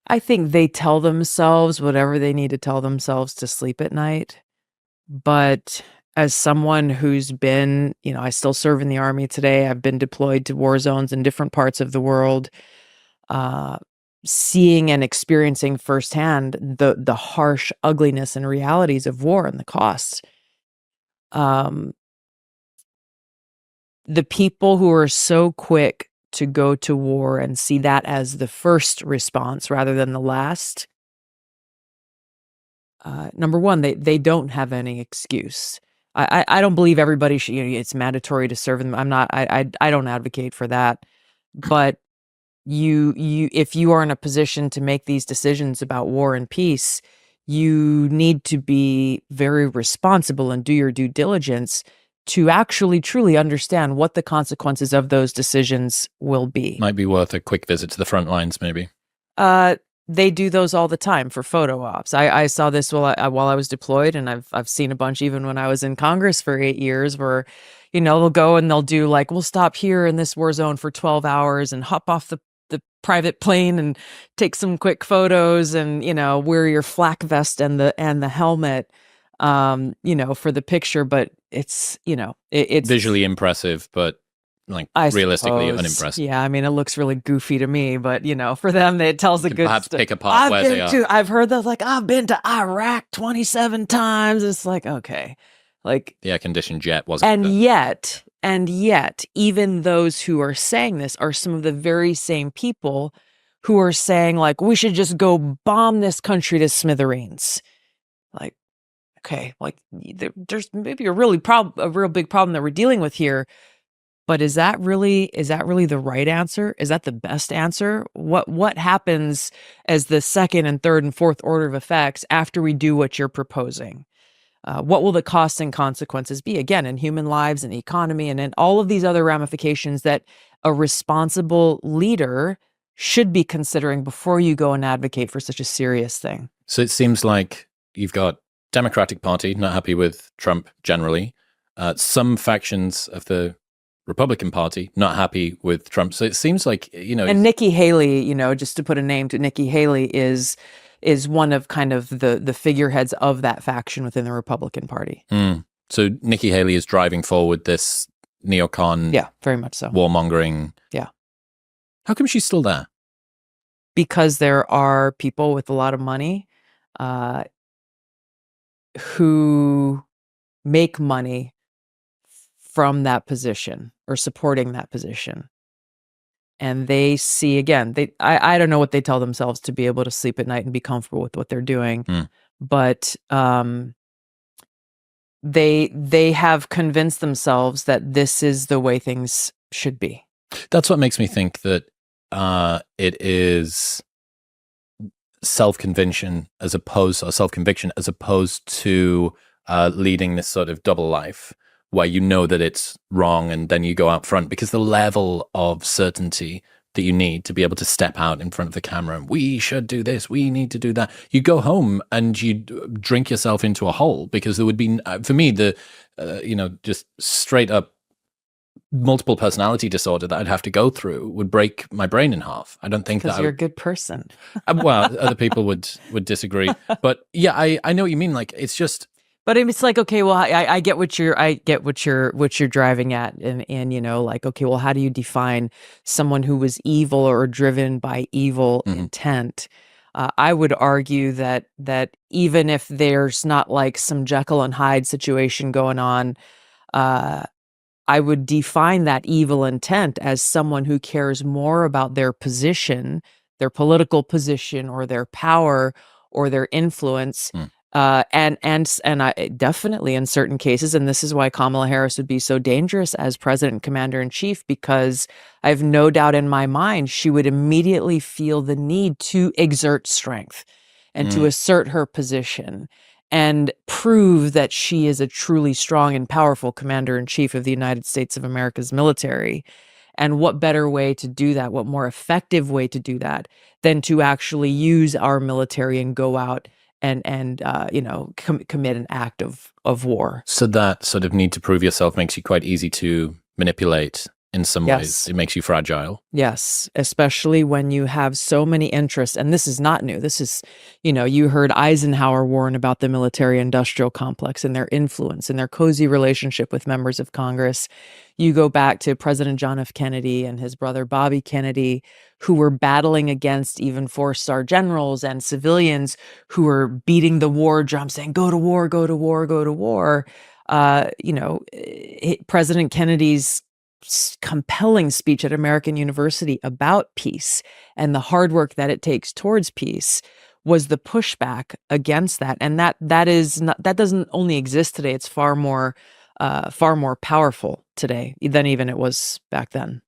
I think they tell themselves whatever they need to tell themselves to sleep at night. But as someone who's been, I still serve in the Army today. I've been deployed to war zones in different parts of the world, uh, seeing and experiencing firsthand the harsh ugliness and realities of war and the costs. Um, the people who are so quick to go to war and see that as the first response rather than the last, number one, they don't have any excuse. I don't believe everybody should. It's mandatory to serve them. I'm not. I don't advocate for that. But if you are in a position to make these decisions about war and peace, you need to be very responsible and do your due diligence to actually truly understand what the consequences of those decisions will be. Might be worth a quick visit to the front lines, maybe. They do those all the time for photo ops. I saw this while I was deployed, and I've seen a bunch even when I was in Congress for 8 years, where they'll go and they'll do like, we'll stop here in this war zone for 12 hours and hop off the private plane and take some quick photos, and wear your flak vest and the helmet, for the picture. But it's it's visually impressive, but realistically unimpressive. Yeah, I mean, it looks really goofy to me, but for them, it tells a good perhaps pick apart where they are. I've heard that, like, I've been to Iraq 27 times. It's like, okay, like the air-conditioned jet wasn't. And yet, even those who are saying this are some of the very same people who are saying, like, we should just go bomb this country to smithereens. Like, okay, like there's maybe a real big problem that we're dealing with here. But is that really the right answer? Is that the best answer? What happens as the second and third and fourth order of effects after we do what you're proposing? What will the costs and consequences be, again, in human lives and economy and in all of these other ramifications that a responsible leader should be considering before you go and advocate for such a serious thing? So it seems like you've got Democratic Party not happy with Trump generally, some factions of the Republican Party not happy with Trump. So it seems like, And Nikki Haley, just to put a name to Nikki Haley, is one of kind of the figureheads of that faction within the Republican Party. So Nikki Haley is driving forward this neocon, yeah, very much so, warmongering. Yeah. How come she's still there? Because there are people with a lot of money who make money from that position or supporting that position. And they see, again, I don't know what they tell themselves to be able to sleep at night and be comfortable with what they're doing. But they have convinced themselves that this is the way things should be. That's what makes me think that it is self-conviction as opposed to leading this sort of double life where you know that it's wrong and then you go out front, because the level of certainty that you need to be able to step out in front of the camera and we should do this, we need to do that. You go home and you drink yourself into a hole, because there would be, for me, the, just straight up multiple personality disorder that I'd have to go through would break my brain in half. I don't think that you're a good person. Well, other people would disagree, but yeah, I know what you mean. Like, it's just. But it's like, okay, well, I get what you're driving at, and like, okay, well, how do you define someone who was evil or driven by evil intent? I would argue that even if there's not like some Jekyll and Hyde situation going on, I would define that evil intent as someone who cares more about their position, their political position, or their power, or their influence. And I definitely, in certain cases, and this is why Kamala Harris would be so dangerous as president and commander in chief, because I have no doubt in my mind she would immediately feel the need to exert strength and to assert her position and prove that she is a truly strong and powerful commander in chief of the United States of America's military. And what better way to do that? What more effective way to do that than to actually use our military and go out and commit an act of war. So that sort of need to prove yourself makes you quite easy to manipulate in some ways. Yes. It makes you fragile. Yes, especially when you have so many interests. And this is not new. This is, you heard Eisenhower warn about the military-industrial complex and their influence and their cozy relationship with members of Congress. You go back to President John F. Kennedy and his brother Bobby Kennedy, who were battling against even four-star generals and civilians who were beating the war drum, saying, go to war, go to war, go to war. President Kennedy's compelling speech at American University about peace and the hard work that it takes towards peace was the pushback against that. And that doesn't only exist today. It's far more powerful today than even it was back then.